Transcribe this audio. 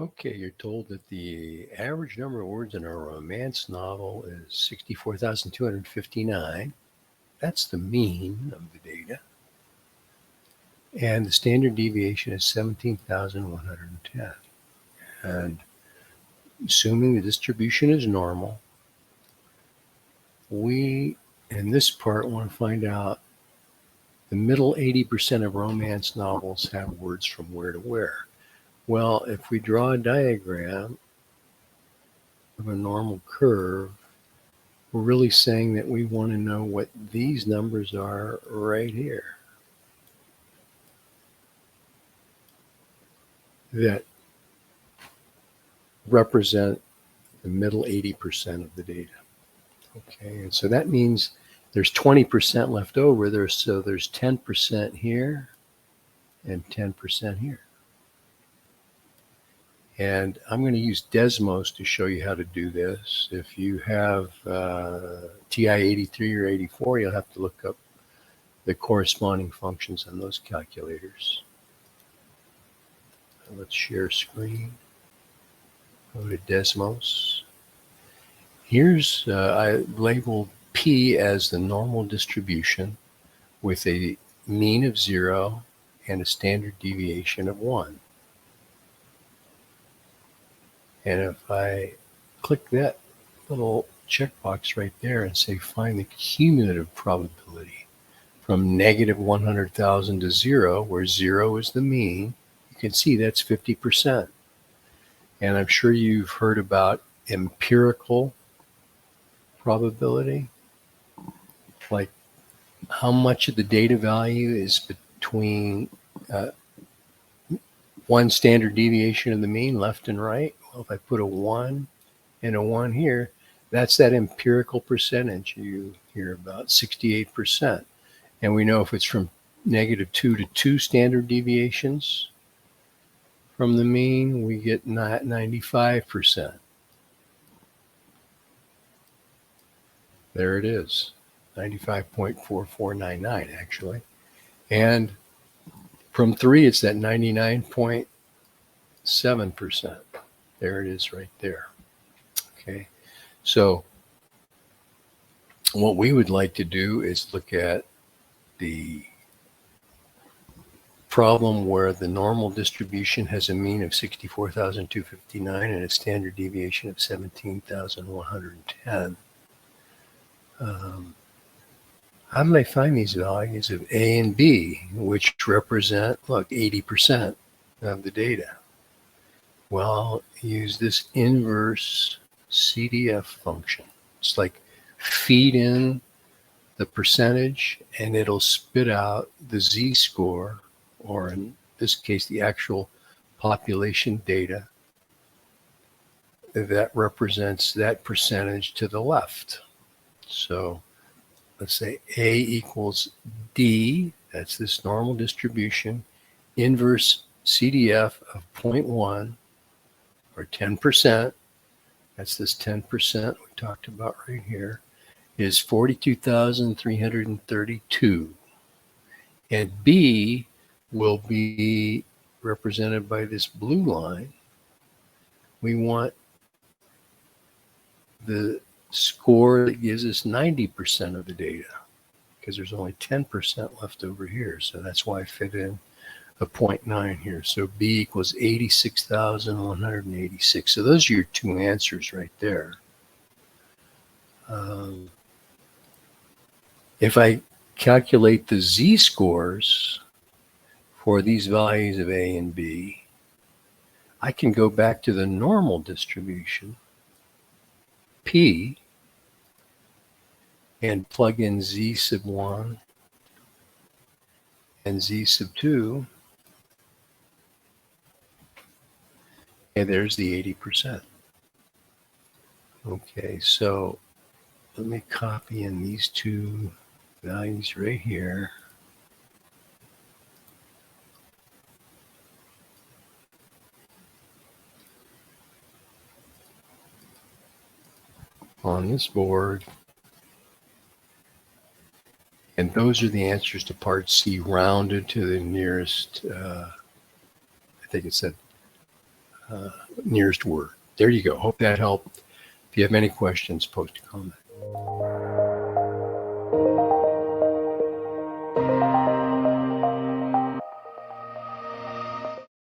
Okay, you're told that the average number of words in a romance novel is 64,259. That's the mean of the data. And the standard deviation is 17,110. And assuming the distribution is normal, we, in this part, want to find out the middle 80% of romance novels have words from where to where. Well, if we draw a diagram of a normal curve, we're really saying that we want to know what these numbers are right here that represent the middle 80% of the data. Okay, and so that means there's 20% left over there, so there's 10% here and 10% here. And I'm going to use Desmos to show you how to do this. If you have TI 83 or 84, you'll have to look up the corresponding functions on those calculators. Let's share screen. Go to Desmos. Here's, I labeled P as the normal distribution with a mean of 0 and a standard deviation of 1. And if I click that little checkbox right there and say find the cumulative probability from negative 100,000 to 0, where 0 is the mean, you can see that's 50%. And I'm sure you've heard about empirical probability, like how much of the data value is between one standard deviation of the mean, left and right. Well, if I put a 1 and a 1 here, that's that empirical percentage you hear about, 68%. And we know if it's from negative 2 to 2 standard deviations from the mean, we get 95%. There it is, 95.4499 actually. And from 3, it's that 99.7%. There it is right there. Okay, so what we would like to do is look at the problem where the normal distribution has a mean of 64,259 and a standard deviation of 17,110. How do I find these values of A and B, which represent, look, 80% of the data? Well, I'll use this inverse CDF function. It's like feed in the percentage and it'll spit out the z-score, or in this case, the actual population data that represents that percentage to the left. So let's say A equals D, that's this normal distribution, inverse CDF of 0.1, or 10%, that's this 10% we talked about right here, is 42,332. And B will be represented by this blue line. We want the score that gives us 90% of the data, because there's only 10% left over here. So that's why I fit in a 0.9 here. So B equals 86,186. So those are your two answers right there. If I calculate the z-scores for these values of A and B, I can go back to the normal distribution, P, and plug in Z sub 1 and Z sub 2, and there's the 80%. Okay, so let me copy in these two values right here. On this board. And those are the answers to part C, rounded to the nearest, I think it said nearest word. There you go. Hope that helped. If you have any questions, post a comment.